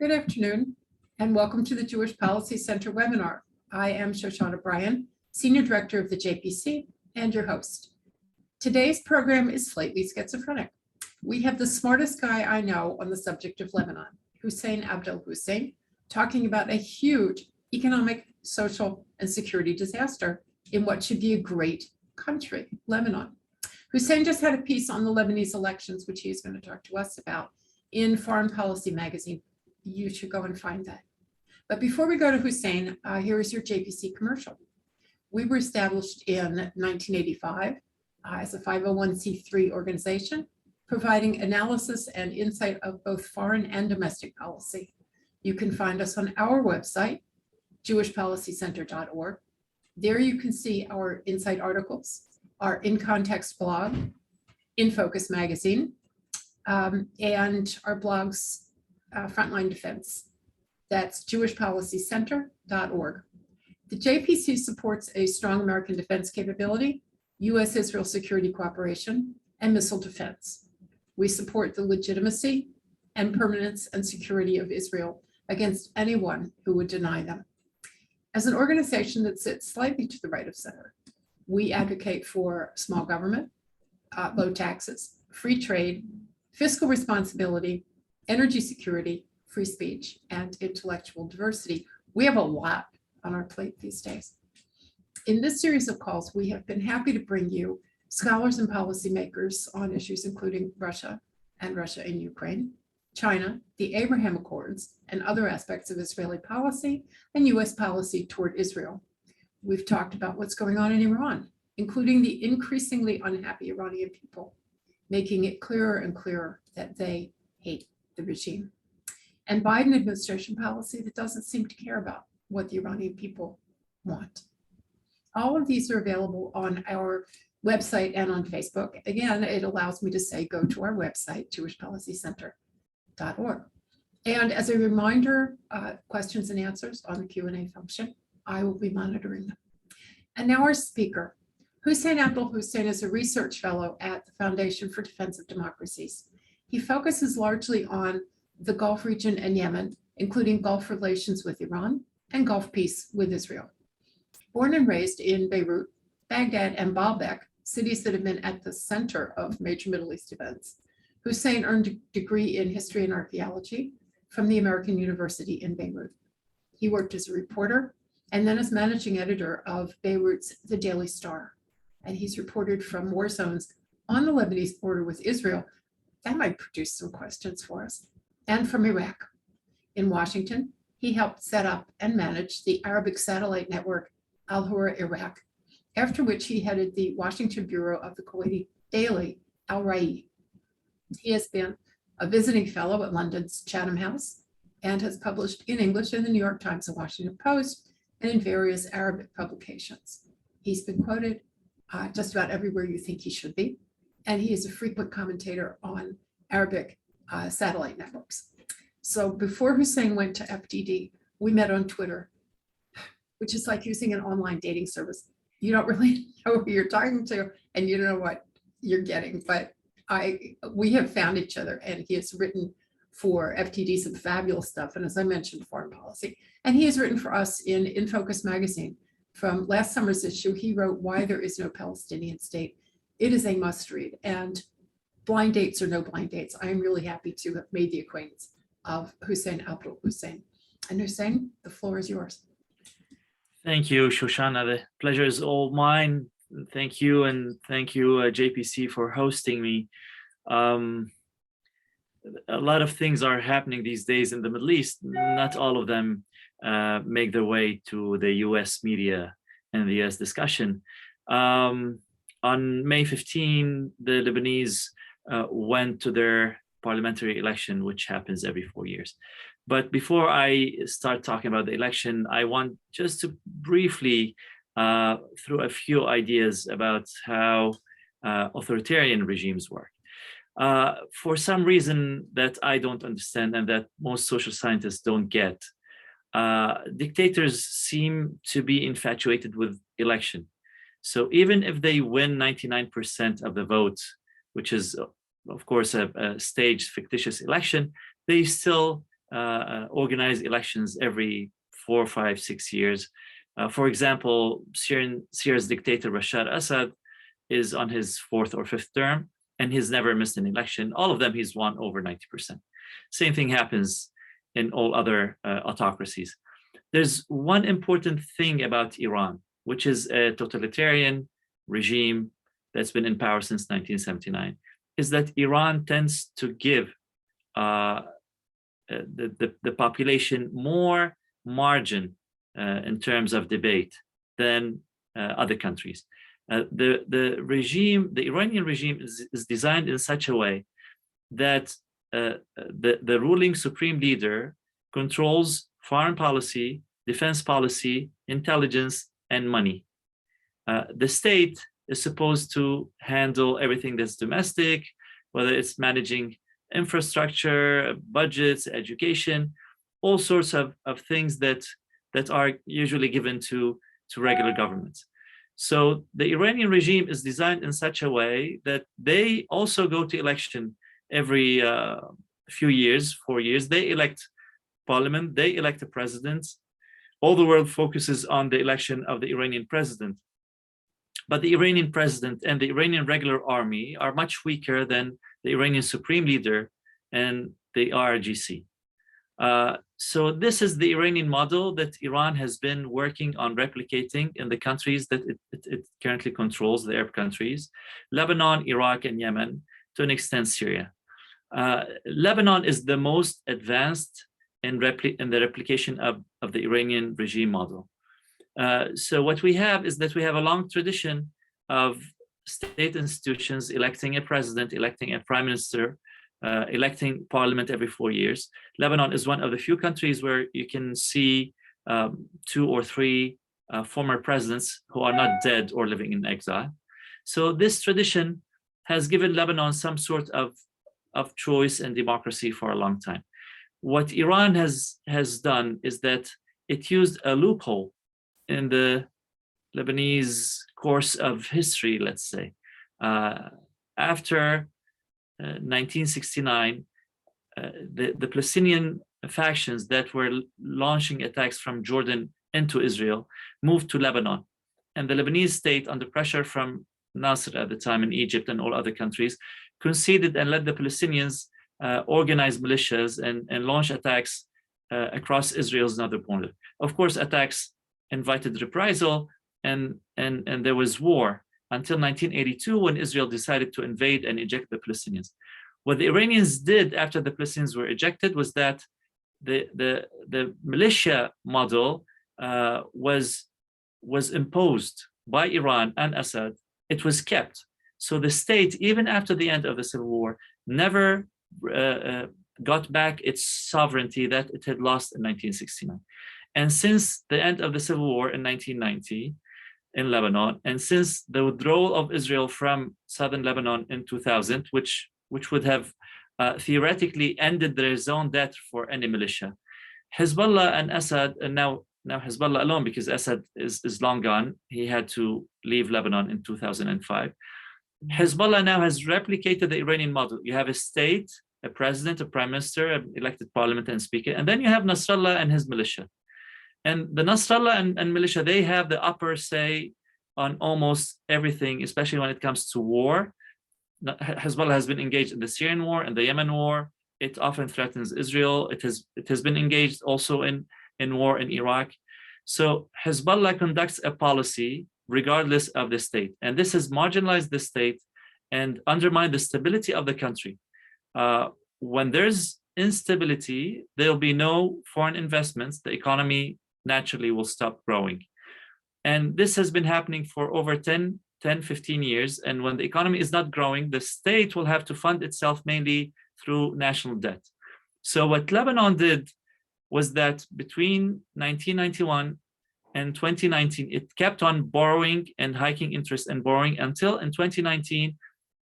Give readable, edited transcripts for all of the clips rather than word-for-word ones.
Good afternoon, and welcome to the Jewish Policy Center webinar. I am Shoshana Bryan, Senior Director of the JPC and your host. Today's program is slightly schizophrenic. We have the smartest guy I know on the subject of Lebanon, Hussein Abdul-Hussein, talking about a huge economic, social, and security disaster in what should be a great country, Lebanon. Hussein just had a piece on the Lebanese elections, which he's going to talk to us about, in Foreign Policy magazine. You should go and find that. But before we go to Hussein, here is your JPC commercial. We were established in 1985 as a 501c3 organization, providing analysis and insight of both foreign and domestic policy. You can find us on our website, jewishpolicycenter.org. There you can see our insight articles, our In Context blog, In Focus magazine, and our blogs, Frontline Defense. That's jewishpolicycenter.org. The JPC supports a strong American defense capability, U.S.-Israel security cooperation, and missile defense. We support the legitimacy and permanence and security of Israel against anyone who would deny them. As an organization that sits slightly to the right of center, we advocate for small government, low taxes, free trade, fiscal responsibility, energy security, free speech, and intellectual diversity. We have a lot on our plate these days. In this series of calls, we have been happy to bring you scholars and policymakers on issues including Russia and Ukraine, China, the Abraham Accords, and other aspects of Israeli policy and U.S. policy toward Israel. We've talked about what's going on in Iran, including the increasingly unhappy Iranian people, making it clearer and clearer that they hate the regime, and Biden administration policy that doesn't seem to care about what the Iranian people want. All of these are available on our website and on Facebook. Again, it allows me to say, go to our website, jewishpolicycenter.org. And as a reminder, questions and answers on the Q&A function, I will be monitoring them. And now our speaker, Hussein Abdul-Hussein, is a research fellow at the Foundation for Defense of Democracies. He focuses largely on the Gulf region and Yemen, including Gulf relations with Iran and Gulf peace with Israel. Born and raised in Beirut, Baghdad, and Baalbek, cities that have been at the center of major Middle East events, Hussein earned a degree in history and archaeology from the American University in Beirut. He worked as a reporter and then as managing editor of Beirut's The Daily Star. And he's reported from war zones on the Lebanese border with Israel. That might produce some questions for us. And from Iraq. In Washington, he helped set up and manage the Arabic satellite network Al Hura Iraq, after which he headed the Washington bureau of the Kuwaiti daily Al Rai. He has been a visiting fellow at London's Chatham House and has published in English in the New York Times and Washington Post and in various Arabic publications. He's been quoted just about everywhere you think he should be, and he is a frequent commentator on Arabic satellite networks. So before Hussein went to FDD, we met on Twitter, which is like using an online dating service. You don't really know who you're talking to and you don't know what you're getting, but we have found each other, and he has written for FTD some fabulous stuff, and as I mentioned, foreign policy. And he has written for us in Focus magazine. From last summer's issue, he wrote Why There Is No Palestinian State. It is a must read, and blind dates or no blind dates, I am really happy to have made the acquaintance of Hussein Abdul-Hussein. And Hussein, the floor is yours. Thank you, Shoshana. The pleasure is all mine. Thank you, and thank you, JPC, for hosting me. A lot of things are happening these days in the Middle East. Not all of them make their way to the US media and the US discussion. On May 15, the Lebanese went to their parliamentary election, which happens every 4 years. But before I start talking about the election, I want just to briefly throw a few ideas about how authoritarian regimes work. For some reason that I don't understand and that most social scientists don't get, dictators seem to be infatuated with election. So even if they win 99% of the vote, which is of course a staged fictitious election, they still organize elections every 4, 5, 6 years. For example, Syria's dictator Bashar Assad is on his 4th or 5th term, and he's never missed an election. All of them he's won over 90%. Same thing happens in all other autocracies. There's one important thing about Iran, which is a totalitarian regime that's been in power since 1979, is that Iran tends to give the population more margin in terms of debate than other countries. The Iranian regime is designed in such a way that the ruling supreme leader controls foreign policy, defense policy, intelligence, and money. The state is supposed to handle everything that's domestic, whether it's managing infrastructure, budgets, education, all sorts of things that are usually given to regular governments. So the Iranian regime is designed in such a way that they also go to election every few years, 4 years. They elect parliament, they elect a president. All the world focuses on the election of the Iranian president. But the Iranian president and the Iranian regular army are much weaker than the Iranian supreme leader and the IRGC. So this is the Iranian model that Iran has been working on replicating in the countries that it currently controls, the Arab countries, Lebanon, Iraq, and Yemen, to an extent Syria. Lebanon is the most advanced in the replication of the Iranian regime model. So what we have is that we have a long tradition of state institutions electing a president, electing a prime minister, electing parliament every 4 years. Lebanon is one of the few countries where you can see 2 or 3 former presidents who are not dead or living in exile. So this tradition has given Lebanon some sort of choice and democracy for a long time. What Iran has done is that it used a loophole in the Lebanese course of history, let's say. After 1969, the Palestinian factions that were launching attacks from Jordan into Israel moved to Lebanon. And the Lebanese state, under pressure from Nasser at the time in Egypt and all other countries, conceded and let the Palestinians organize militias and launch attacks across Israel's northern border. Of course, attacks invited reprisal, and there was war until 1982, when Israel decided to invade and eject the Palestinians. What the Iranians did after the Palestinians were ejected was that the militia model was imposed by Iran and Assad. It was kept. So the state, even after the end of the civil war, never got back its sovereignty that it had lost in 1969. And since the end of the civil war in 1990 in Lebanon, and since the withdrawal of Israel from southern Lebanon in 2000, which would have theoretically ended their zone debt for any militia, Hezbollah and Assad, and now Hezbollah alone, because Assad is long gone, he had to leave Lebanon in 2005. Hezbollah now has replicated the Iranian model. You have a state, a president, a prime minister, an elected parliament and speaker, and then you have Nasrallah and his militia. And the Nasrallah and militia, they have the upper say on almost everything, especially when it comes to war. Hezbollah has been engaged in the Syrian war and the Yemen war. It often threatens Israel. It has been engaged also in war in Iraq. So Hezbollah conducts a policy regardless of the state. And this has marginalized the state and undermined the stability of the country. When there's instability, there'll be no foreign investments. The economy naturally will stop growing. And this has been happening for over 10, 15 years. And when the economy is not growing, the state will have to fund itself mainly through national debt. So what Lebanon did was that between 1991 and 2019, it kept on borrowing and hiking interest and borrowing until in 2019,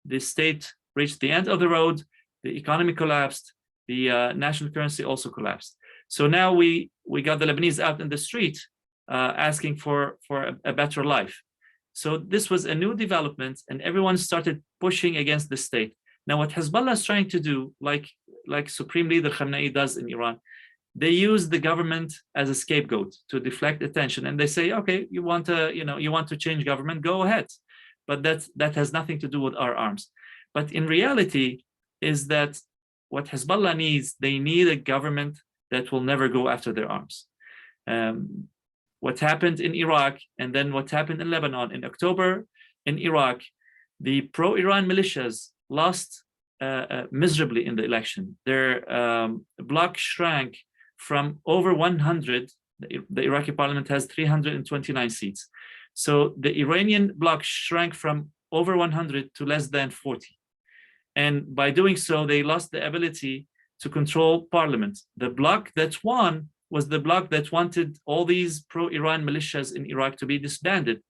the state reached the end of the road, the economy collapsed, the national currency also collapsed. So now we got the Lebanese out in the street asking for a better life. So this was a new development, and everyone started pushing against the state. Now what Hezbollah is trying to do, like like Supreme Leader Khamenei does in Iran. They use the government as a scapegoat to deflect attention, and they say, okay, you want to change government, go ahead, but that has nothing to do with our arms. But in reality, is that what Hezbollah needs, they need a government that will never go after their arms. What happened in Iraq, and then what happened in Lebanon in October in Iraq, the pro-Iran militias lost miserably in the election. Their bloc shrank from over 100. The Iraqi parliament has 329 seats. So the Iranian bloc shrank from over 100 to less than 40. And by doing so, they lost the ability to control parliament. The bloc that won was the bloc that wanted all these pro-Iran militias in Iraq to be disbanded.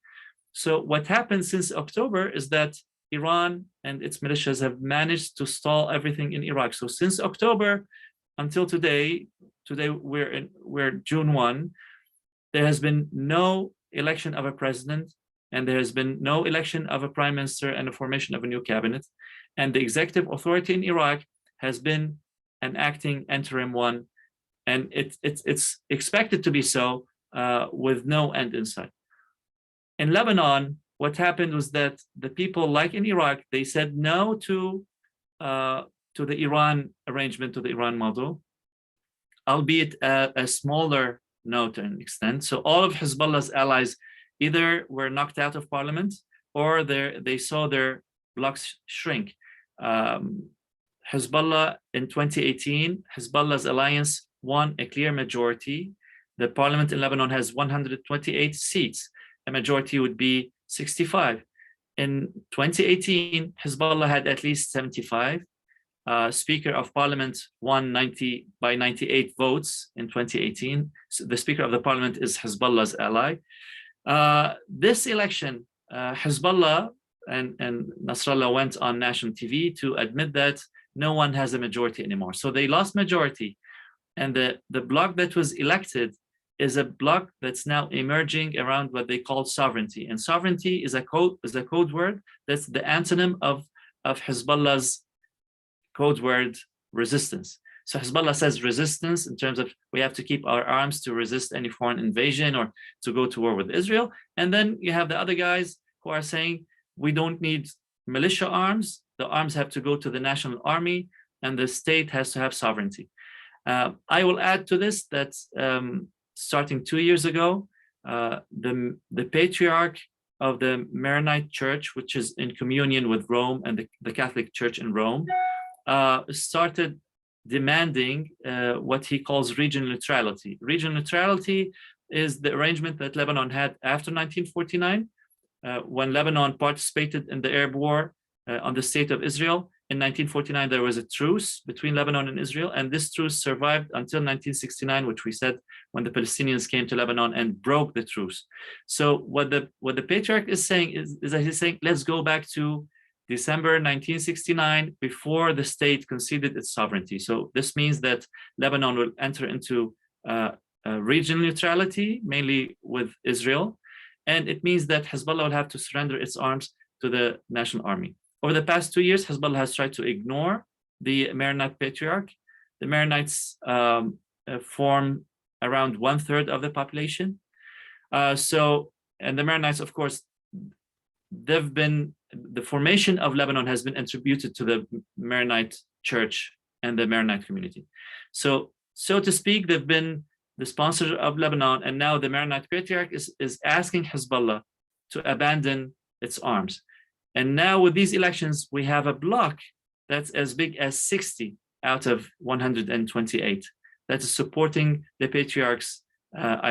So what happened since October is that Iran and its militias have managed to stall everything in Iraq. So since October until today we're June 1, there has been no election of a president, and there has been no election of a prime minister and the formation of a new cabinet. And the executive authority in Iraq has been an acting interim one, and it's expected to be so with no end in sight. In Lebanon, what happened was that the people, like in Iraq, they said no to the Iran arrangement, to the Iran model, albeit a smaller no to an extent. So all of Hezbollah's allies either were knocked out of parliament or they saw their blocs shrink. Hezbollah in 2018, Hezbollah's alliance won a clear majority. The parliament in Lebanon has 128 seats. A majority would be 65. In 2018, Hezbollah had at least 75. Speaker of Parliament won by 98 votes in 2018. So the Speaker of the Parliament is Hezbollah's ally. This election, Hezbollah and Nasrallah went on national TV to admit that no one has a majority anymore. So they lost majority. And the bloc that was elected is a bloc that's now emerging around what they call sovereignty. And sovereignty is a code word that's the antonym of Hezbollah's code word resistance. So Hezbollah says resistance in terms of we have to keep our arms to resist any foreign invasion or to go to war with Israel. And then you have the other guys who are saying we don't need militia arms. The arms have to go to the national army, and the state has to have sovereignty. I will add to this that starting 2 years ago, the patriarch of the Maronite Church, which is in communion with Rome and the Catholic Church in Rome, started demanding what he calls regional neutrality. Regional neutrality is the arrangement that Lebanon had after 1949, when Lebanon participated in the Arab War on the state of Israel. In 1949, there was a truce between Lebanon and Israel, and this truce survived until 1969, which we said when the Palestinians came to Lebanon and broke the truce. So what the patriarch is saying is that he's saying, let's go back to December 1969, before the state conceded its sovereignty. So this means that Lebanon will enter into regional neutrality, mainly with Israel, and it means that Hezbollah will have to surrender its arms to the national army. Over the past 2 years, Hezbollah has tried to ignore the Maronite patriarch. The Maronites form around 1/3 of the population. And the Maronites, of course, the formation of Lebanon has been attributed to the Maronite Church and the Maronite community. So to speak, they've been the sponsor of Lebanon, and now the Maronite patriarch is asking Hezbollah to abandon its arms. And now with these elections, we have a bloc that's as big as 60 out of 128 that is supporting the patriarch's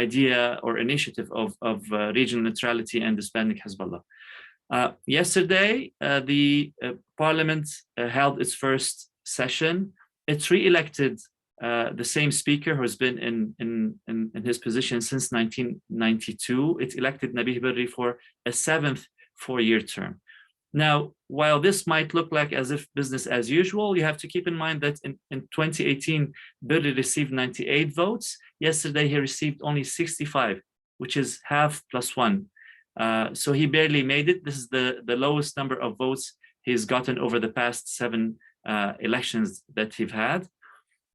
idea or initiative of regional neutrality and disbanding Hezbollah. Yesterday, the parliament held its first session. It re-elected the same speaker who has been in his position since 1992. It elected Nabih Berri for a 7th 4-year term. Now, while this might look like as if business as usual, you have to keep in mind that in 2018, Berri received 98 votes. Yesterday, he received only 65, which is half plus 1. So he barely made it. This is the lowest number of votes he's gotten over the past elections that we've had.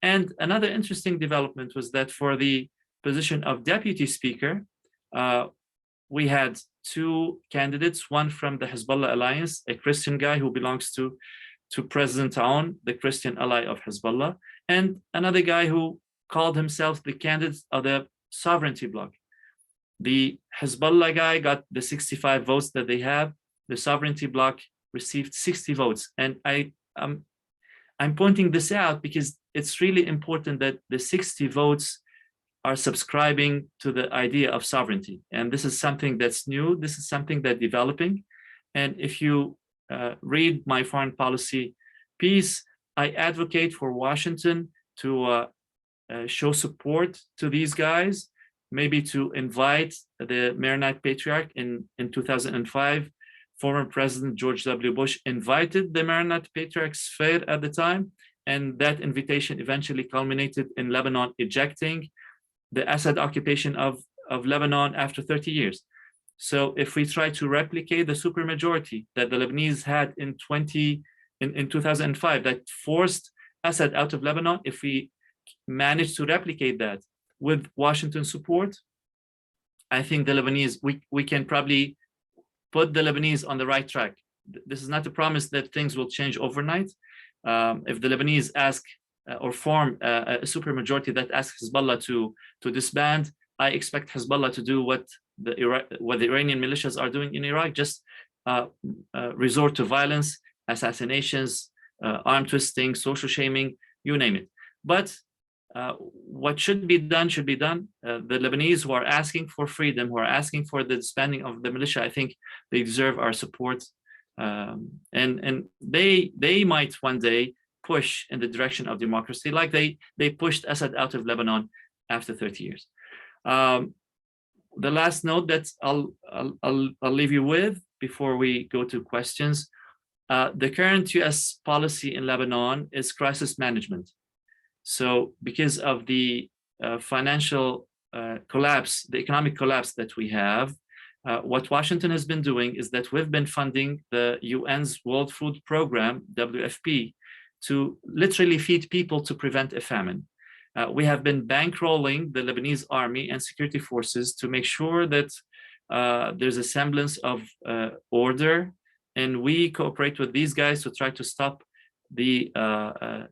And another interesting development was that for the position of deputy speaker, we had two candidates, one from the Hezbollah alliance, a Christian guy who belongs to President Aoun, the Christian ally of Hezbollah, and another guy who called himself the candidate of the sovereignty bloc. The Hezbollah guy got the 65 votes that they have. The sovereignty bloc received 60 votes. And I'm pointing this out because it's really important that the 60 votes are subscribing to the idea of sovereignty. And this is something that's new. This is something that's developing. And if you read my foreign policy piece, I advocate for Washington to show support to these guys, maybe to invite the Maronite Patriarch in 2005. Former President George W. Bush invited the Maronite Patriarch Sfair at the time, and that invitation eventually culminated in Lebanon ejecting the Assad occupation of Lebanon after 30 years. So if we try to replicate the supermajority that the Lebanese had in 2005 that forced Assad out of Lebanon, if we manage to replicate that with Washington support, I think the Lebanese, we can probably put the Lebanese on the right track. This is not a promise that things will change overnight. If the Lebanese ask or form a supermajority that asks Hezbollah to disband, I expect Hezbollah to do what the Iranian militias are doing in Iraq, just resort to violence, assassinations, arm twisting, social shaming, you name it. But what should be done should be done. The Lebanese who are asking for freedom, who are asking for the disbanding of the militia, I think they deserve our support. And they might one day push in the direction of democracy, like they pushed Assad out of Lebanon after 30 years. The last note that I'll leave you with before we go to questions, the current US policy in Lebanon is crisis management. So because of the financial collapse, the economic collapse that we have, what Washington has been doing is that we've been funding the UN's World Food Program, WFP, to literally feed people to prevent a famine. We have been bankrolling the Lebanese army and security forces to make sure that there's a semblance of order, and we cooperate with these guys to try to stop the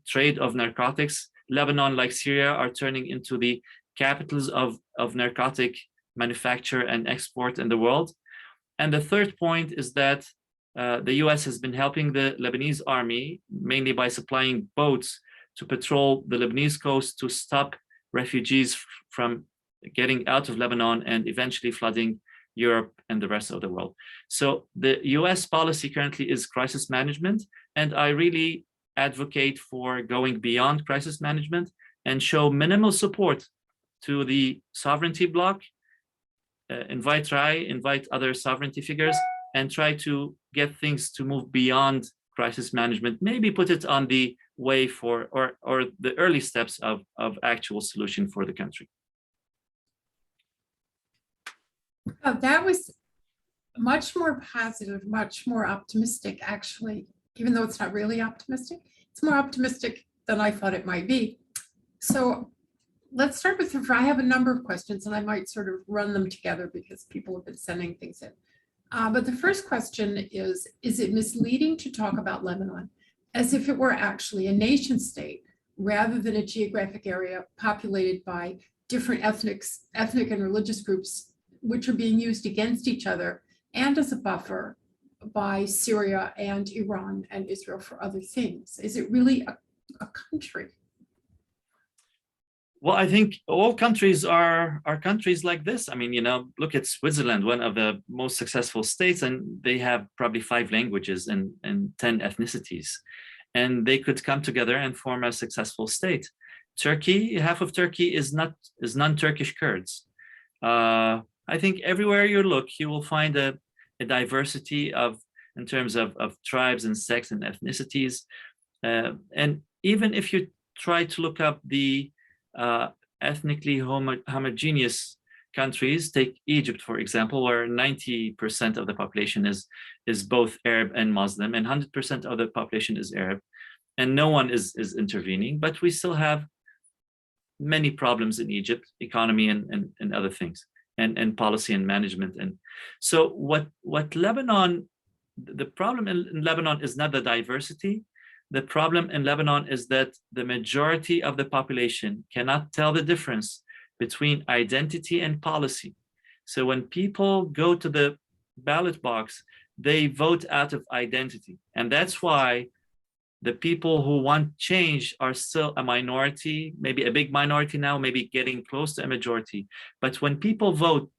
trade of narcotics. Lebanon, like Syria, are turning into the capitals of narcotic manufacture and export in the world. And the third point is that the US has been helping the Lebanese army, mainly by supplying boats to patrol the Lebanese coast to stop refugees from getting out of Lebanon and eventually flooding Europe and the rest of the world. So the US policy currently is crisis management, and I really advocate for going beyond crisis management and show minimal support to the sovereignty bloc, invite other sovereignty figures, and try to get things to move beyond crisis management, maybe put it on the way for, or the early steps of actual solution for the country. That was much more positive, much more optimistic, actually, even though it's not really optimistic. It's more optimistic than I thought it might be. So let's start with, I have a number of questions and I might sort of run them together because people have been sending things in. But the first question is it misleading to talk about Lebanon as if it were actually a nation state rather than a geographic area populated by different ethnic and religious groups, which are being used against each other and as a buffer by Syria and Iran and Israel for other things? Is it really a country? Well, I think all countries are countries like this. I mean, look at Switzerland, one of the most successful states, and they have probably 5 languages and 10 ethnicities, and they could come together and form a successful state. Turkey, half of Turkey is non-Turkish Kurds. I think everywhere you look, you will find a diversity in terms of tribes and sects and ethnicities. And even if you try to look up the ethnically homogeneous countries, take Egypt, for example, where 90% of the population is both Arab and Muslim, and 100% of the population is Arab. and no one is intervening, but we still have many problems in Egypt, economy and other things, and policy and management. And so what Lebanon, the problem in Lebanon is not the diversity. The problem in Lebanon is that the majority of the population cannot tell the difference between identity and policy. So when people go to the ballot box, they vote out of identity. And that's why the people who want change are still a minority, maybe a big minority now, maybe getting close to a majority. But when people vote,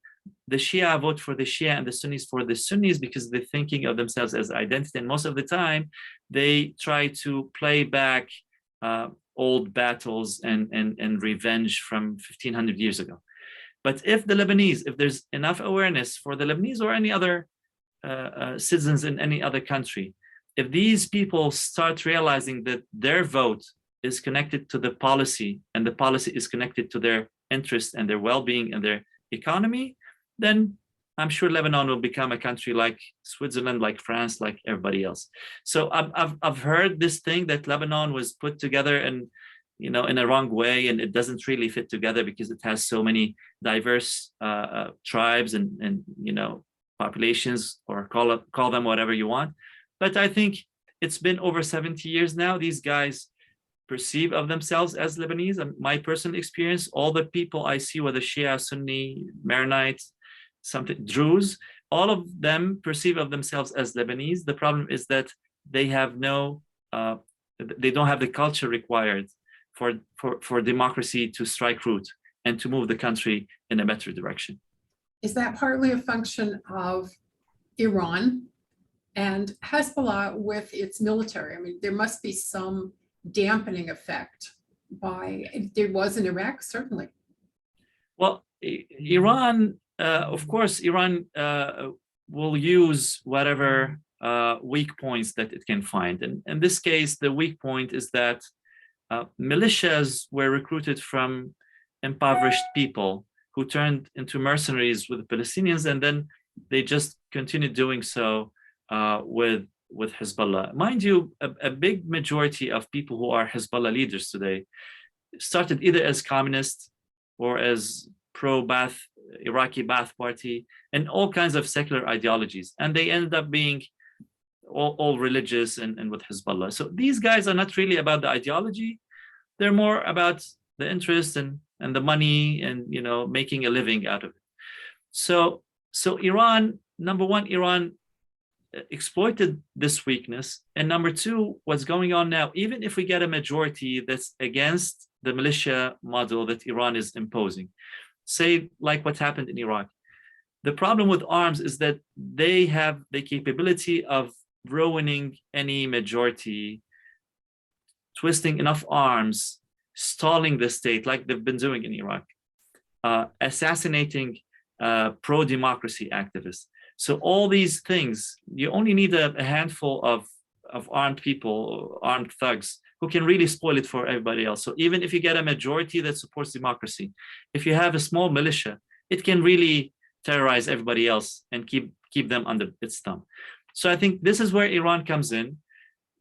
the Shia vote for the Shia and the Sunnis for the Sunnis because they're thinking of themselves as identity. And most of the time, they try to play back old battles and revenge from 1500 years ago. But if the Lebanese, if there's enough awareness for the Lebanese or any other citizens in any other country, if these people start realizing that their vote is connected to the policy and the policy is connected to their interests and their well-being and their economy, then I'm sure Lebanon will become a country like Switzerland, like France, like everybody else. So I've heard this thing that Lebanon was put together and, you know, in a wrong way, and it doesn't really fit together because it has so many diverse tribes and you know, populations, or call them whatever you want. But I think it's been over 70 years now. These guys perceive of themselves as Lebanese. And my personal experience, all the people I see, whether Shia, Sunni, Maronites, Druze, all of them perceive of themselves as Lebanese. The problem is that they have no, they don't have the culture required for democracy to strike root and to move the country in a better direction. Is that partly a function of Iran and Hezbollah with its military? I mean, there must be some dampening effect there was in Iraq, certainly. Well, Iran, of course, Iran will use whatever weak points that it can find. And in this case, the weak point is that militias were recruited from impoverished people who turned into mercenaries with the Palestinians, and then they just continued doing so with Hezbollah. Mind you, a big majority of people who are Hezbollah leaders today started either as communists or as pro-Ba'ath, Iraqi Ba'ath Party, and all kinds of secular ideologies. And they ended up being all religious and with Hezbollah. So these guys are not really about the ideology. They're more about the interest and the money and, you know, making a living out of it. So Iran, number one, Iran exploited this weakness. And number two, what's going on now, even if we get a majority that's against the militia model that Iran is imposing, say like what happened in Iraq, the problem with arms is that they have the capability of ruining any majority, twisting enough arms, stalling the state like they've been doing in Iraq, assassinating pro-democracy activists. So all these things, you only need a handful of armed people, armed thugs, who can really spoil it for everybody else. So even if you get a majority that supports democracy, if you have a small militia, it can really terrorize everybody else and keep them under its thumb. So I think this is where Iran comes in.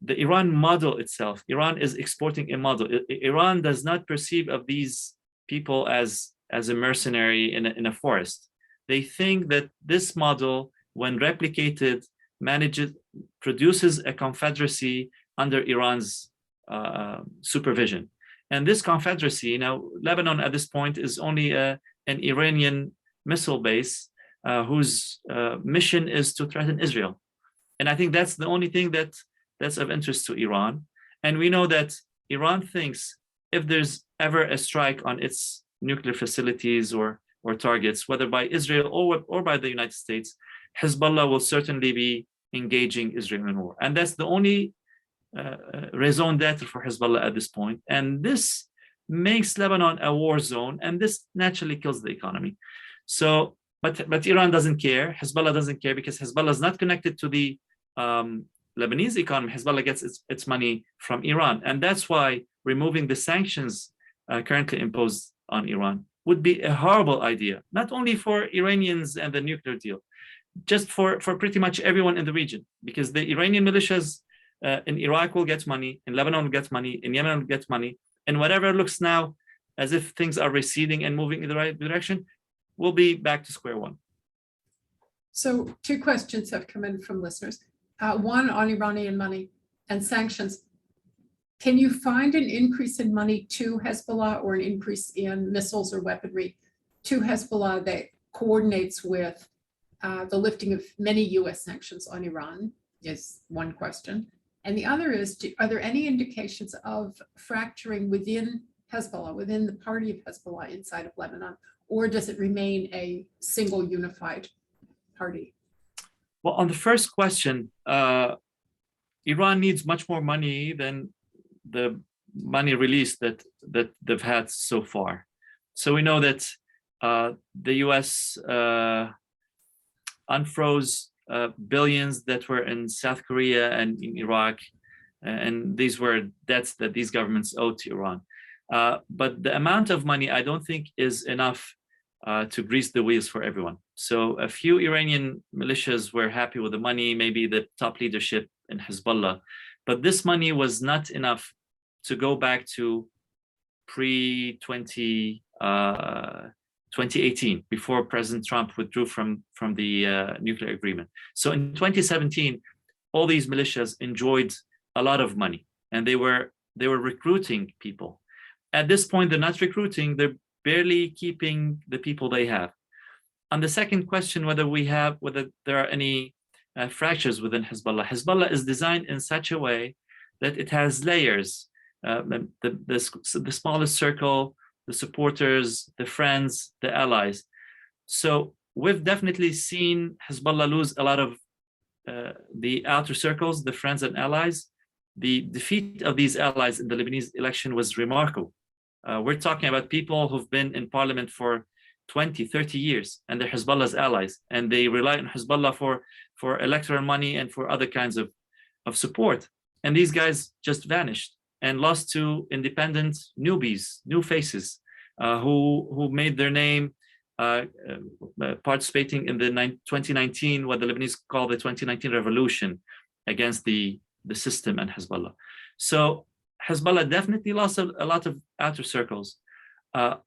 The Iran model itself, Iran is exporting a model. Iran does not perceive of these people as a mercenary in a forest. They think that this model, when replicated, produces a confederacy under Iran's supervision. And this confederacy, you know, Lebanon at this point is only an Iranian missile base whose mission is to threaten Israel. And I think that's the only thing that's of interest to Iran. And we know that Iran thinks if there's ever a strike on its nuclear facilities or targets, whether by Israel or by the United States, Hezbollah will certainly be engaging Israel in war. And that's the only raison d'etre for Hezbollah at this point. And this makes Lebanon a war zone, and this naturally kills the economy. So, but Iran doesn't care. Hezbollah doesn't care because Hezbollah is not connected to the Lebanese economy. Hezbollah gets its money from Iran. And that's why removing the sanctions currently imposed on Iran would be a horrible idea, not only for Iranians and the nuclear deal, just for pretty much everyone in the region, because the Iranian militias in Iraq will get money, in Lebanon will get money, in Yemen will get money, and whatever looks now as if things are receding and moving in the right direction, we'll be back to square one. So 2 questions have come in from listeners. One on Iranian money and sanctions. Can you find an increase in money to Hezbollah or an increase in missiles or weaponry to Hezbollah that coordinates with the lifting of many US sanctions on Iran is one question. And the other is, are there any indications of fracturing within Hezbollah, within the party of Hezbollah inside of Lebanon, or does it remain a single unified party? Well, on the first question, Iran needs much more money than the money released that they've had so far. So we know that the US unfroze billions that were in South Korea and in Iraq, and these were debts that these governments owed to Iran. But the amount of money, I don't think, is enough to grease the wheels for everyone. So a few Iranian militias were happy with the money, maybe the top leadership in Hezbollah, but this money was not enough to go back to pre-2018, before President Trump withdrew from the nuclear agreement. So in 2017, all these militias enjoyed a lot of money, and they were recruiting people. At this point, they're not recruiting, they're barely keeping the people they have. On the second question, whether there are any fractures within Hezbollah, Hezbollah is designed in such a way that it has layers. The smallest circle, the supporters, the friends, the allies. So we've definitely seen Hezbollah lose a lot of the outer circles, the friends and allies. The defeat of these allies in the Lebanese election was remarkable. We're talking about people who've been in parliament for 20, 30 years, and they're Hezbollah's allies, and they rely on Hezbollah for electoral money and for other kinds of support. And these guys just vanished and lost to independent newbies, new faces, who made their name participating in the 2019, what the Lebanese call the 2019 revolution against the system and Hezbollah. So Hezbollah definitely lost a lot of outer circles.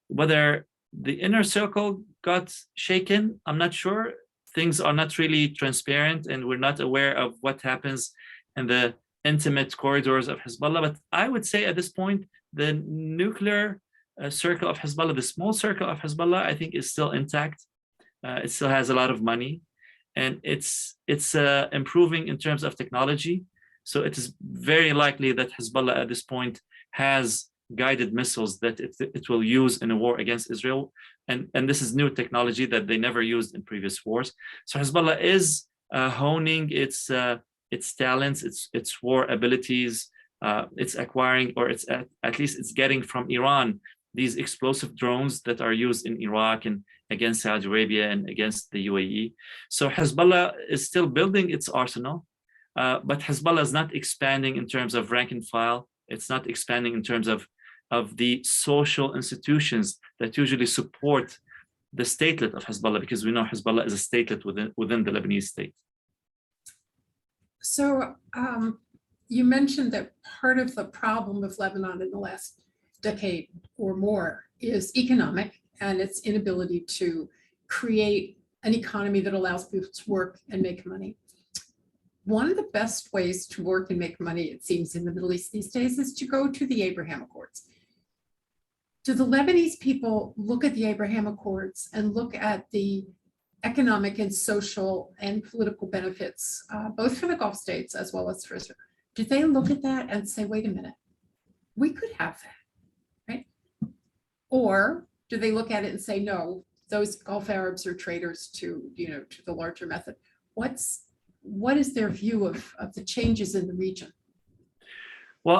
Whether the inner circle got shaken, I'm not sure. Things are not really transparent, and we're not aware of what happens in the intimate corridors of Hezbollah. But I would say at this point, the nuclear circle of Hezbollah, the small circle of Hezbollah, I think is still intact. It still has a lot of money, and it's improving in terms of technology. So it is very likely that Hezbollah at this point has guided missiles that it will use in a war against Israel. And this is new technology that they never used in previous wars. So Hezbollah is honing its talents, its war abilities. It's acquiring, or it's at least it's getting from Iran these explosive drones that are used in Iraq and against Saudi Arabia and against the UAE. So Hezbollah is still building its arsenal, but Hezbollah is not expanding in terms of rank and file. It's not expanding in terms of the social institutions that usually support the statelet of Hezbollah, because we know Hezbollah is a statelet within the Lebanese state. So you mentioned that part of the problem of Lebanon in the last decade or more is economic, and its inability to create an economy that allows people to work and make money. One of the best ways to work and make money, it seems, in the Middle East these days is to go to the Abraham Accords. Do the Lebanese people look at the Abraham Accords and look at the economic and social and political benefits, both for the Gulf states as well as for Israel? Do they look at that and say, wait a minute, we could have that, right? Or do they look at it and say, no, those Gulf Arabs are traitors to the larger method? What is their view of the changes in the region? Well,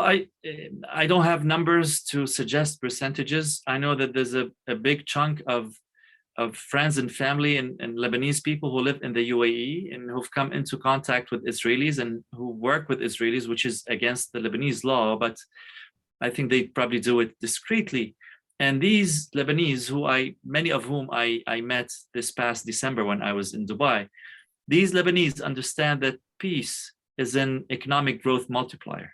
I don't have numbers to suggest percentages. I know that there's a big chunk of friends and family and Lebanese people who live in the UAE and who've come into contact with Israelis and who work with Israelis, which is against the Lebanese law, but I think they probably do it discreetly. And these Lebanese, many of whom I met this past December when I was in Dubai, these Lebanese understand that peace is an economic growth multiplier.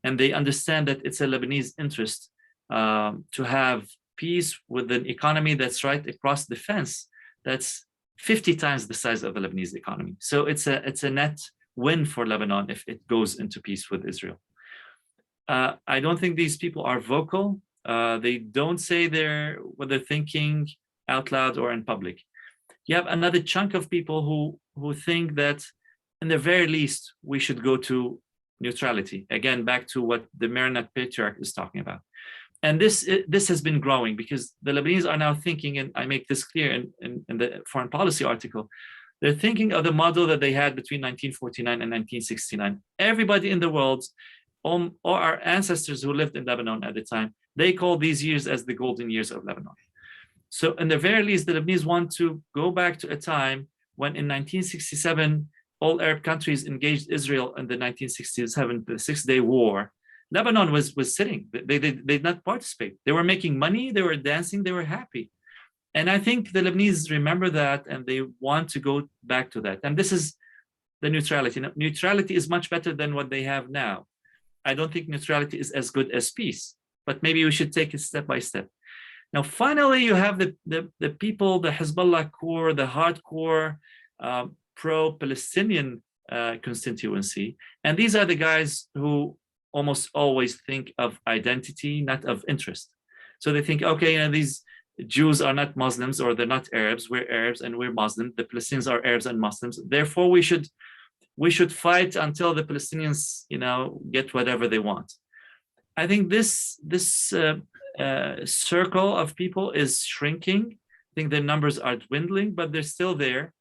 And they understand that it's a Lebanese interest to have peace with an economy that's right across the fence, that's 50 times the size of the Lebanese economy. So it's a net win for Lebanon if it goes into peace with Israel. I don't think these people are vocal. They don't say what they're thinking out loud or in public. You have another chunk of people who think that in the very least, we should go to neutrality. Again, back to what the Maronite patriarch is talking about. And this has been growing because the Lebanese are now thinking, and I make this clear in the foreign policy article, they're thinking of the model that they had between 1949 and 1969. Everybody in the world, or our ancestors who lived in Lebanon at the time, they call these years as the golden years of Lebanon. So in the very least, the Lebanese want to go back to a time when in 1967, all Arab countries engaged Israel in the 1967, the Six-Day War. Lebanon was sitting. They did not participate. They were making money, they were dancing, they were happy. And I think the Lebanese remember that and they want to go back to that. And this is the neutrality. Now, neutrality is much better than what they have now. I don't think neutrality is as good as peace, but maybe we should take it step by step. Now, finally, you have the people, the Hezbollah core, the hardcore pro-Palestinian constituency. And these are the guys who almost always think of identity, not of interest. So they think, okay, these Jews are not Muslims or they're not Arabs. We're Arabs and we're Muslim. The Palestinians are Arabs and Muslims. Therefore, we should fight until the Palestinians, get whatever they want. I think this circle of people is shrinking. I think their numbers are dwindling, but they're still there.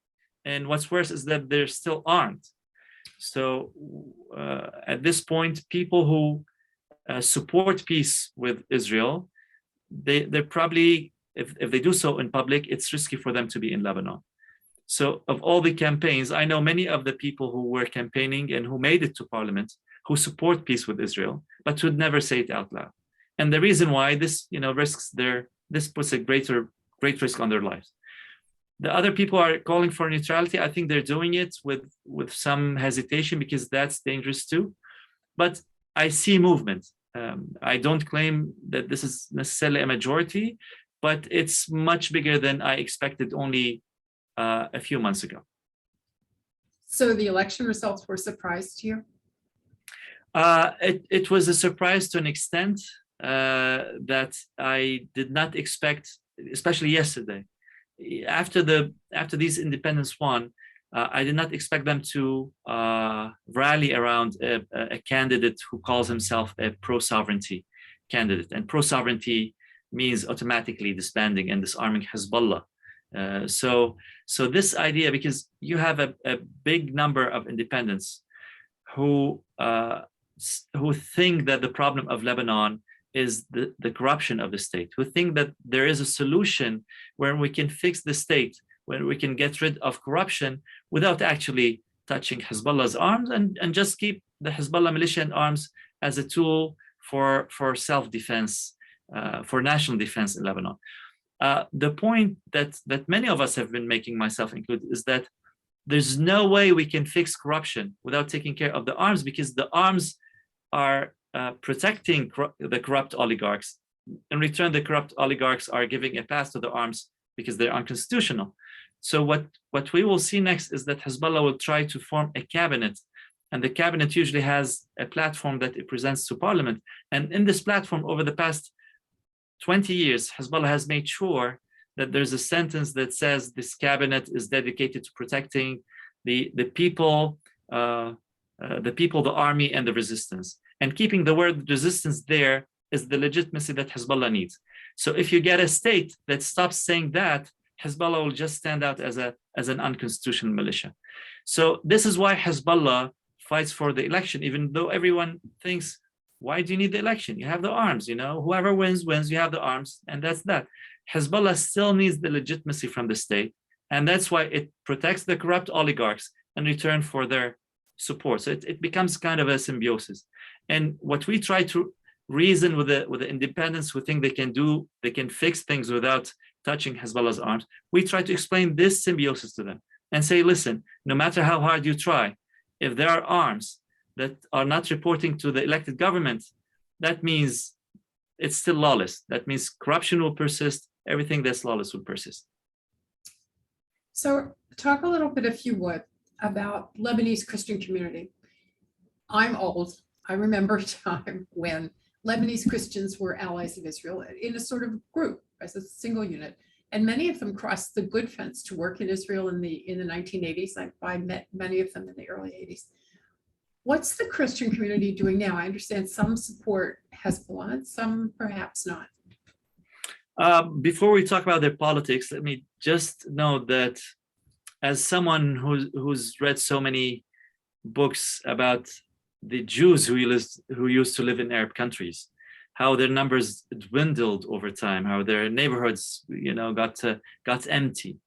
And what's worse is that they're still armed. So at this point, people who support peace with Israel, they're probably, if they do so in public, it's risky for them to be in Lebanon. So of all the campaigns, I know many of the people who were campaigning and who made it to parliament, who support peace with Israel, but would never say it out loud. And the reason why this, this puts a great risk on their lives. The other people are calling for neutrality. I think they're doing it with some hesitation because that's dangerous too. But I see movement. I don't claim that this is necessarily a majority, but it's much bigger than I expected only a few months ago. So the election results were a surprise to you? It was a surprise to an extent that I did not expect, especially yesterday. After these independents won, I did not expect them to rally around a candidate who calls himself a pro-sovereignty candidate. And pro-sovereignty means automatically disbanding and disarming Hezbollah. So this idea, because you have a big number of independents who think that the problem of Lebanon is the corruption of the state, who think that there is a solution where we can fix the state, where we can get rid of corruption without actually touching Hezbollah's arms and just keep the Hezbollah militia and arms as a tool for self-defense, for national defense in Lebanon. The point that many of us have been making, myself included, is that there's no way we can fix corruption without taking care of the arms, because the arms are protecting the corrupt oligarchs. In return, the corrupt oligarchs are giving a pass to the arms because they're unconstitutional. So what we will see next is that Hezbollah will try to form a cabinet, and the cabinet usually has a platform that it presents to parliament. And in this platform, over the past 20 years, Hezbollah has made sure that there's a sentence that says this cabinet is dedicated to protecting the people, the army, and the resistance. And keeping the word resistance there is the legitimacy that Hezbollah needs. So if you get a state that stops saying that, Hezbollah will just stand out as an unconstitutional militia. So this is why Hezbollah fights for the election, even though everyone thinks, why do you need the election? You have the arms, whoever wins, you have the arms, and that's that. Hezbollah still needs the legitimacy from the state, and that's why it protects the corrupt oligarchs in return for their support. So it becomes kind of a symbiosis. And what we try to reason with the independents who think they can fix things without touching Hezbollah's arms, we try to explain this symbiosis to them and say, listen, no matter how hard you try, if there are arms that are not reporting to the elected government, that means it's still lawless. That means corruption will persist. Everything that's lawless will persist. So talk a little bit, if you would, about Lebanese Christian community. I'm old. I remember a time when Lebanese Christians were allies of Israel in a sort of group, as a single unit. And many of them crossed the good fence to work in Israel in the 1980s. I met many of them in the early 80s. What's the Christian community doing now? I understand some support Hezbollah and some perhaps not. Before we talk about their politics, let me just note that as someone who's read so many books about the Jews who used to live in Arab countries, how their numbers dwindled over time, how their neighborhoods, got empty.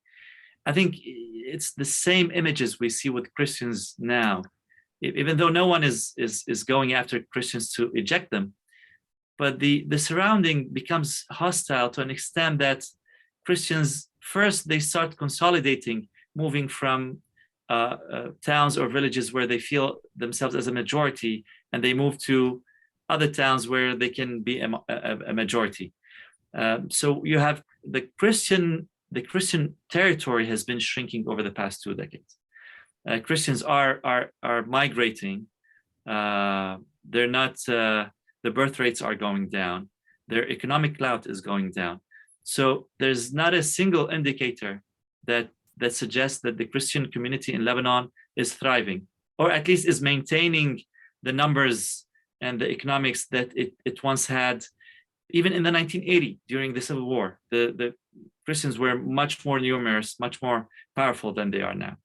I think it's the same images we see with Christians now, even though no one is going after Christians to eject them. But the surrounding becomes hostile to an extent that Christians, first, they start consolidating, moving from towns or villages where they feel themselves as a majority, and they move to other towns where they can be a majority. So you have the Christian territory has been shrinking over the past 2 decades. Christians are migrating. They're not. The birth rates are going down. Their economic clout is going down. So there's not a single indicator that suggests that the Christian community in Lebanon is thriving, or at least is maintaining the numbers and the economics that it once had. Even in the 1980, during the Civil War, the Christians were much more numerous, much more powerful than they are now.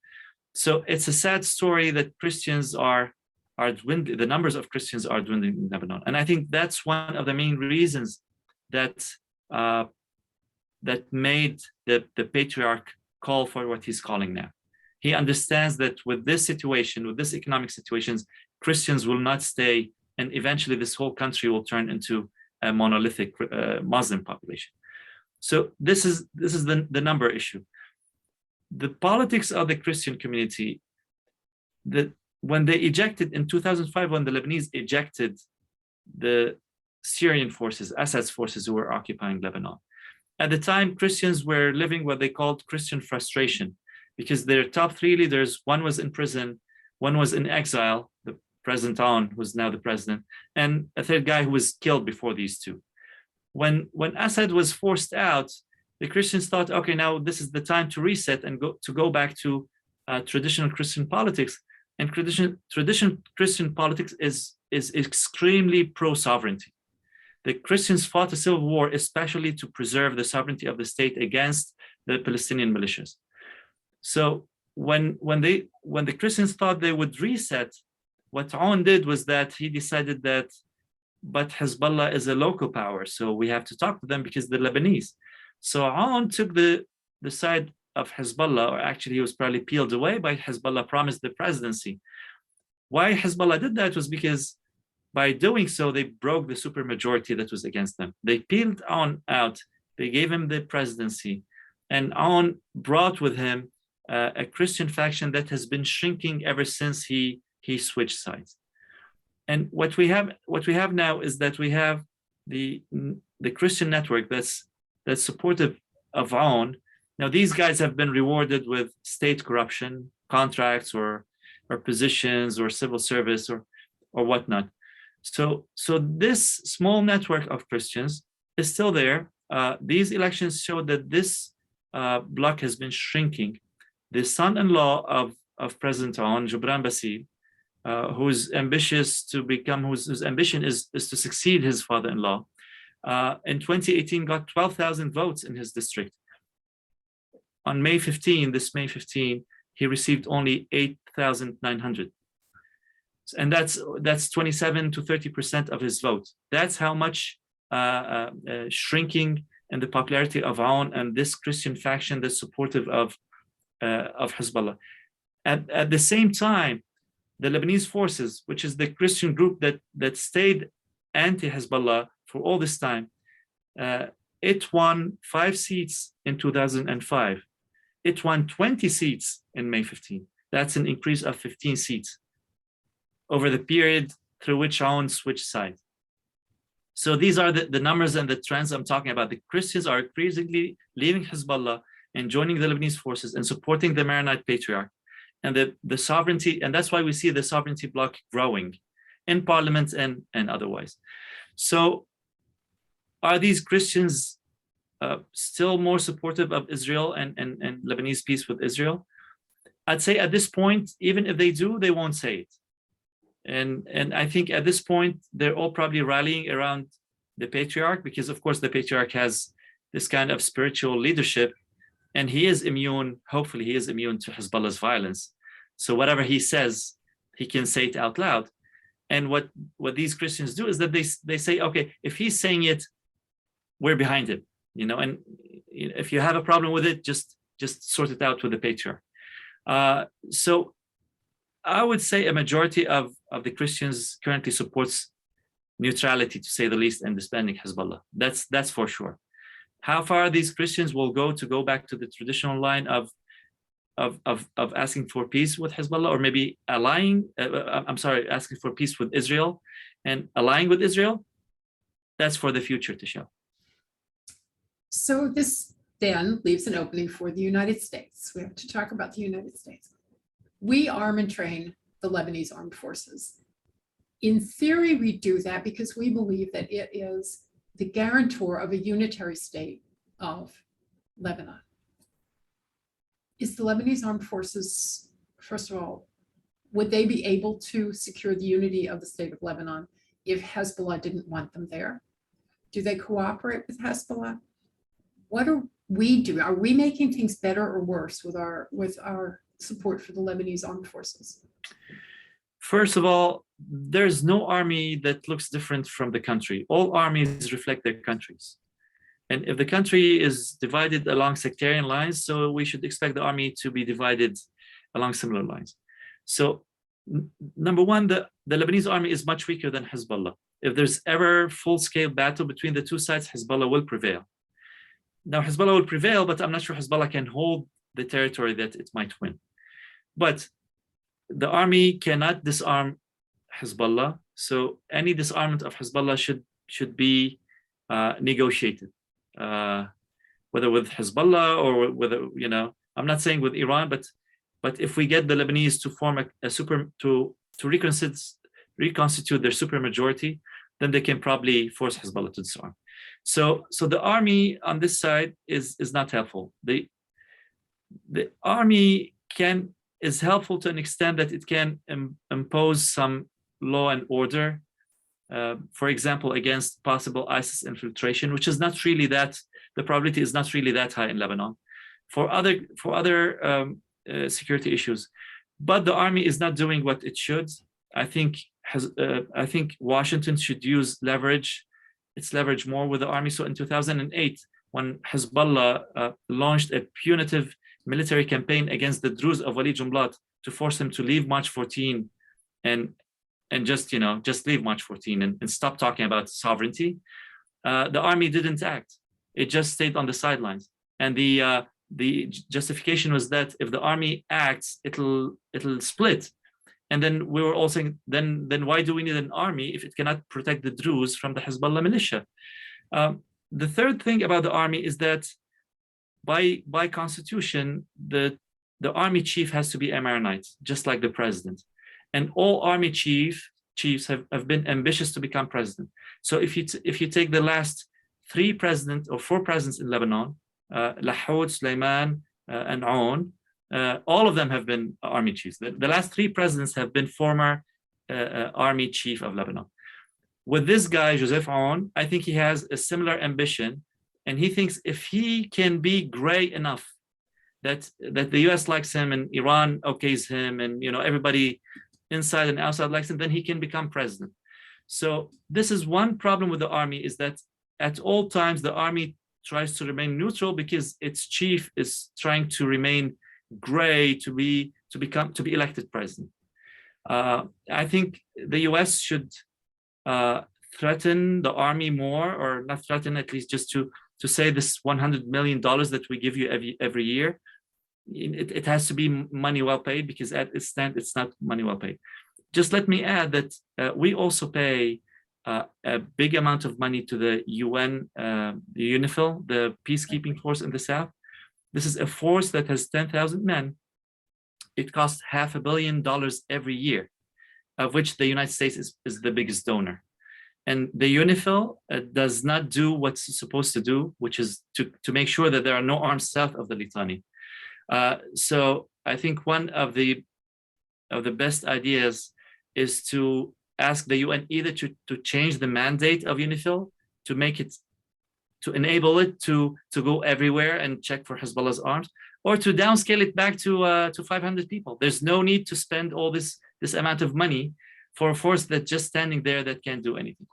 So it's a sad story that Christians are dwindling. The numbers of Christians are dwindling in Lebanon, and I think that's one of the main reasons that made the patriarch call for what he's calling now. He understands that with this situation, with this economic situations, Christians will not stay, and eventually this whole country will turn into a monolithic Muslim population. So this is the number issue. The politics of the Christian community, when they ejected in 2005, when the Lebanese ejected the Syrian forces, Assad's forces who were occupying Lebanon, at the time, Christians were living what they called Christian frustration, because their top 3 leaders, one was in prison, one was in exile, the President Aoun, who's now the president, and a third guy who was killed before these 2. When Assad was forced out, the Christians thought, okay, now this is the time to reset and go back to traditional Christian politics. And traditional Christian politics is extremely pro-sovereignty. The Christians fought a civil war, especially to preserve the sovereignty of the state against the Palestinian militias. So when the Christians thought they would reset, what Aoun did was that he decided that, but Hezbollah is a local power, so we have to talk to them because they're Lebanese. So Aoun took the side of Hezbollah, or actually he was probably peeled away by Hezbollah, promised the presidency. Why Hezbollah did that was because by doing so, they broke the supermajority that was against them. They peeled Aoun out, they gave him the presidency, and Aoun brought with him a Christian faction that has been shrinking ever since he switched sides. And what we have now is that we have the Christian network that's supportive of Aoun. Now, these guys have been rewarded with state corruption, contracts, or positions, or civil service, or whatnot. So this small network of Christians is still there. These elections show that this bloc has been shrinking. The son-in-law of President Aoun, Jubran Bassil, whose ambition is to succeed his father-in-law, in 2018 got 12,000 votes in his district. On May 15, he received only 8,900. And that's 27 to 30% of his vote. That's how much shrinking in the popularity of Aoun and this Christian faction that's supportive of Hezbollah. At the same time, the Lebanese forces, which is the Christian group that stayed anti-Hezbollah for all this time, it won 5 seats in 2005. It won 20 seats in May 15. That's an increase of 15 seats. over the period through which Aoun switched sides. So these are the numbers and the trends I'm talking about. The Christians are increasingly leaving Hezbollah and joining the Lebanese forces and supporting the Maronite Patriarch. And the sovereignty, and that's why we see the sovereignty bloc growing in parliament and otherwise. So are these Christians still more supportive of Israel and Lebanese peace with Israel? I'd say at this point, even if they do, they won't say it. And I think at this point, they're all probably rallying around the Patriarch, because of course the Patriarch has this kind of spiritual leadership, and he is immune, hopefully he is immune to Hezbollah's violence. So whatever he says, he can say it out loud. And what these Christians do is that they say, okay, if he's saying it, we're behind him, and if you have a problem with it, just sort it out with the Patriarch. So I would say a majority of the Christians currently supports neutrality, to say the least, and disbanding Hezbollah. That's for sure. How far these Christians will go back to the traditional line of asking for peace with Hezbollah, or maybe asking for peace with Israel and allying with Israel, that's for the future to show. So this then leaves an opening for the United States. We have to talk about the United States. We arm and train the Lebanese Armed Forces. In theory, we do that because we believe that it is the guarantor of a unitary state of Lebanon. Is the Lebanese Armed Forces, first of all, would they be able to secure the unity of the state of Lebanon if Hezbollah didn't want them there? Do they cooperate with Hezbollah? What are we doing? Are we making things better or worse with our support for the Lebanese Armed Forces? First of all, there's no army that looks different from the country. All armies reflect their countries. And if the country is divided along sectarian lines, so we should expect the army to be divided along similar lines. So number one, the Lebanese army is much weaker than Hezbollah. If there's ever full-scale battle between the two sides, Hezbollah will prevail. Now, Hezbollah will prevail, but I'm not sure Hezbollah can hold the territory that it might win. But the army cannot disarm Hezbollah, so any disarmament of Hezbollah should be negotiated, whether with Hezbollah or whether, I'm not saying with Iran, but if we get the Lebanese to form to reconstitute their supermajority, then they can probably force Hezbollah to disarm. So the army on this side is not helpful. The army is helpful to an extent that it can impose some law and order, for example, against possible ISIS infiltration, which is not really the probability is not really that high in Lebanon, for other security issues. But the army is not doing what it should. I think Washington should use its leverage more with the army. So in 2008, when Hezbollah launched a punitive military campaign against the Druze of Walid Jumblat to force him to leave March 14 and just leave March 14 and stop talking about sovereignty, the army didn't act. It just stayed on the sidelines. And the justification was that if the army acts, it'll split. And then we were all saying, then why do we need an army if it cannot protect the Druze from the Hezbollah militia? The third thing about the army is that by constitution, the army chief has to be a Maronite, just like the president. And all army chiefs have been ambitious to become president. So if you take the last 4 presidents in Lebanon, Lahoud, Suleiman, and Aoun, all of them have been army chiefs. The last 3 presidents have been former army chief of Lebanon. With this guy, Joseph Aoun, I think he has a similar ambition, and he thinks if he can be gray enough that the US likes him and Iran okays him and everybody inside and outside likes him, then he can become president. So this is one problem with the army, is that at all times the army tries to remain neutral because its chief is trying to remain gray to be elected president. I think the US should threaten the army more, or not threaten, at least just to say this $100 million that we give you every year, it has to be money well paid, because at its stand it's not money well paid. just let me add that we also pay a big amount of money to the UN, the UNIFIL, the peacekeeping force in the south. This is a force that has 10,000 men. It costs $500 million every year, of which the United States is the biggest donor. And the UNIFIL does not do what's it's supposed to do, which is to make sure that there are no arms south of the Litani. So I think one of the best ideas is to ask the UN either to change the mandate of UNIFIL to make it, to enable it to go everywhere and check for Hezbollah's arms, or to downscale it back to 500 people. There's no need to spend all this amount of money for a force that's just standing there that can't do anything.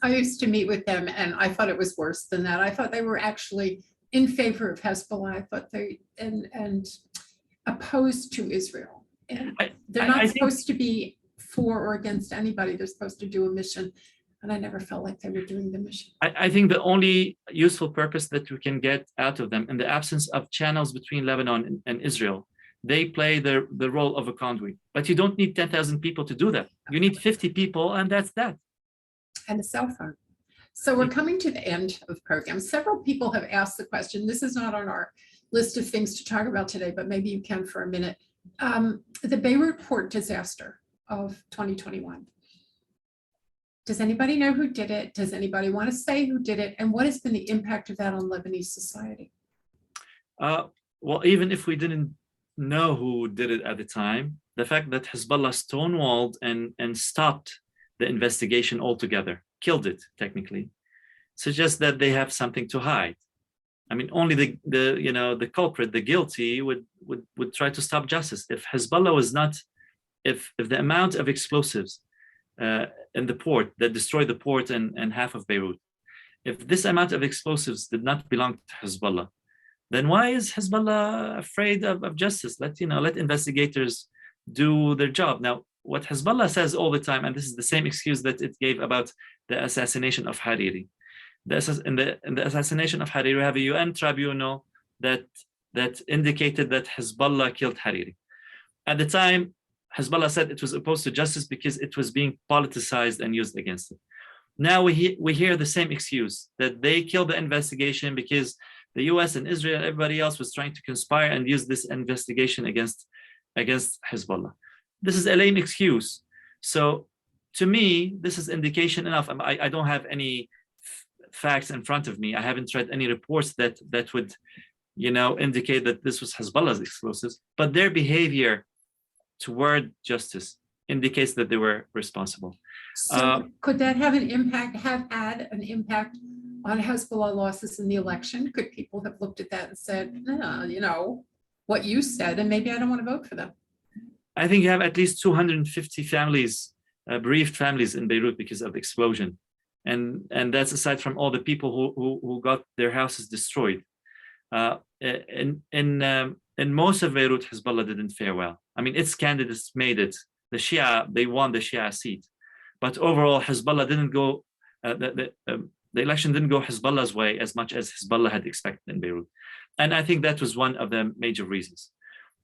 I used to meet with them, and I thought it was worse than that. I thought they were actually in favor of Hezbollah. I thought they and opposed to Israel. And they're not supposed to be for or against anybody. They're supposed to do a mission. And I never felt like they were doing the mission. I think the only useful purpose that we can get out of them, in the absence of channels between Lebanon and Israel, they play the role of a conduit. But you don't need 10,000 people to do that. You need 50 people, and that's that. And a cell phone. So we're coming to the end of the program. Several people have asked the question. This is not on our list of things to talk about today, but maybe you can for a minute. The Beirut port disaster of 2021. Does anybody know who did it? Does anybody want to say who did it? And what has been the impact of that on Lebanese society? Well, even if we didn't know who did it at the time, the fact that Hezbollah stonewalled and stopped the investigation altogether, killed it technically, suggests that they have something to hide. I mean, only the culprit, the guilty, would try to stop justice. If Hezbollah was not, if the amount of explosives in the port that destroyed the port and half of Beirut, if this amount of explosives did not belong to Hezbollah, then why is Hezbollah afraid of justice? Let investigators do their job. Now, what Hezbollah says all the time, and this is the same excuse that it gave about the assassination of Hariri. In the assassination of Hariri, we have a UN tribunal that indicated that Hezbollah killed Hariri. At the time, Hezbollah said it was opposed to justice because it was being politicized and used against it. Now we hear the same excuse, that they killed the investigation because the US and Israel and everybody else was trying to conspire and use this investigation against Hezbollah. This is a lame excuse. So to me, this is indication enough. I don't have any facts in front of me. I haven't read any reports that would, indicate that this was Hezbollah's explosives, but their behavior toward justice indicates that they were responsible. So could that have had an impact on Hezbollah losses in the election? Could people have looked at that and said, what you said, and maybe I don't want to vote for them? I think you have at least 250 families, bereaved families in Beirut because of the explosion. And that's aside from all the people who got their houses destroyed. In most of Beirut, Hezbollah didn't fare well. I mean, its candidates made it. They won the Shia seat. But overall, Hezbollah didn't go, the election didn't go Hezbollah's way as much as Hezbollah had expected in Beirut. And I think that was one of the major reasons.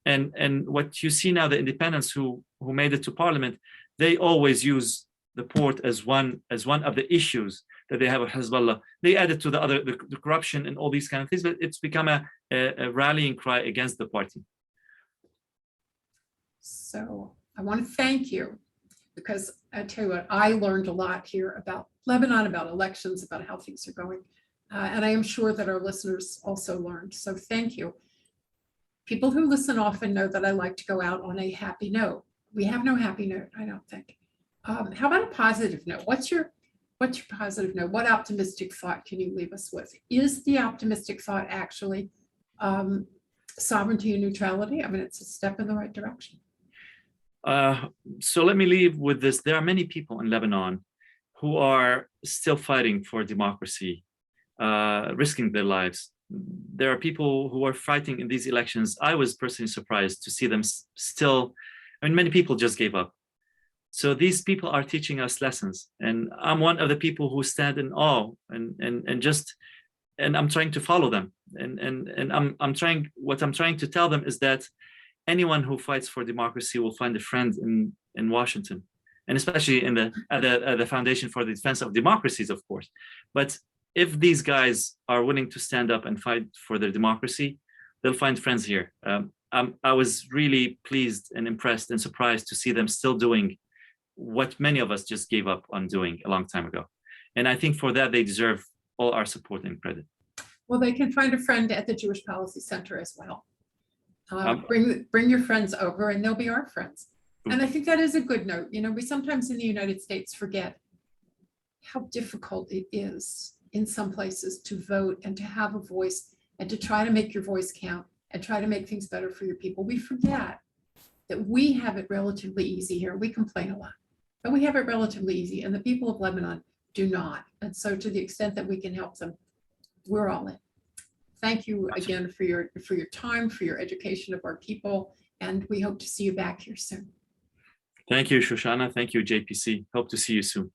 And what you see now, the independents who made it to parliament, they always use the port as one of the issues that they have with Hezbollah. They added to the corruption and all these kind of things, but it's become a rallying cry against the party. So I want to thank you, because I tell you what, I learned a lot here about Lebanon, about elections, about how things are going. And I am sure that our listeners also learned. So thank you. People who listen often know that I like to go out on a happy note. We have no happy note, I don't think. How about a positive note? What's your positive note? What optimistic thought can you leave us with? Is the optimistic thought actually sovereignty and neutrality? I mean, it's a step in the right direction. So let me leave with this. There are many people in Lebanon who are still fighting for democracy, risking their lives. There are people who are fighting in these elections. I was personally surprised to see them still. I mean, many people just gave up. So these people are teaching us lessons, and I'm one of the people who stand in awe and I'm trying to follow them. And I'm trying to tell them is that anyone who fights for democracy will find a friend in Washington, and especially in the Foundation for the Defense of Democracies, of course. But if these guys are willing to stand up and fight for their democracy, they'll find friends here. I was really pleased and impressed and surprised to see them still doing what many of us just gave up on doing a long time ago. And I think for that, they deserve all our support and credit. Well, they can find a friend at the Jewish Policy Center as well. Bring your friends over and they'll be our friends. And I think that is a good note. You know, we sometimes in the United States forget how difficult it is in some places to vote and to have a voice and to try to make your voice count and try to make things better for your people. We forget that we have it relatively easy here. We complain a lot, but we have it relatively easy, and the people of Lebanon do not. And so to the extent that we can help them, we're all in. Thank you again for your time, for your education of our people, and we hope to see you back here soon. Thank you, Shoshana. Thank you, JPC. Hope to see you soon.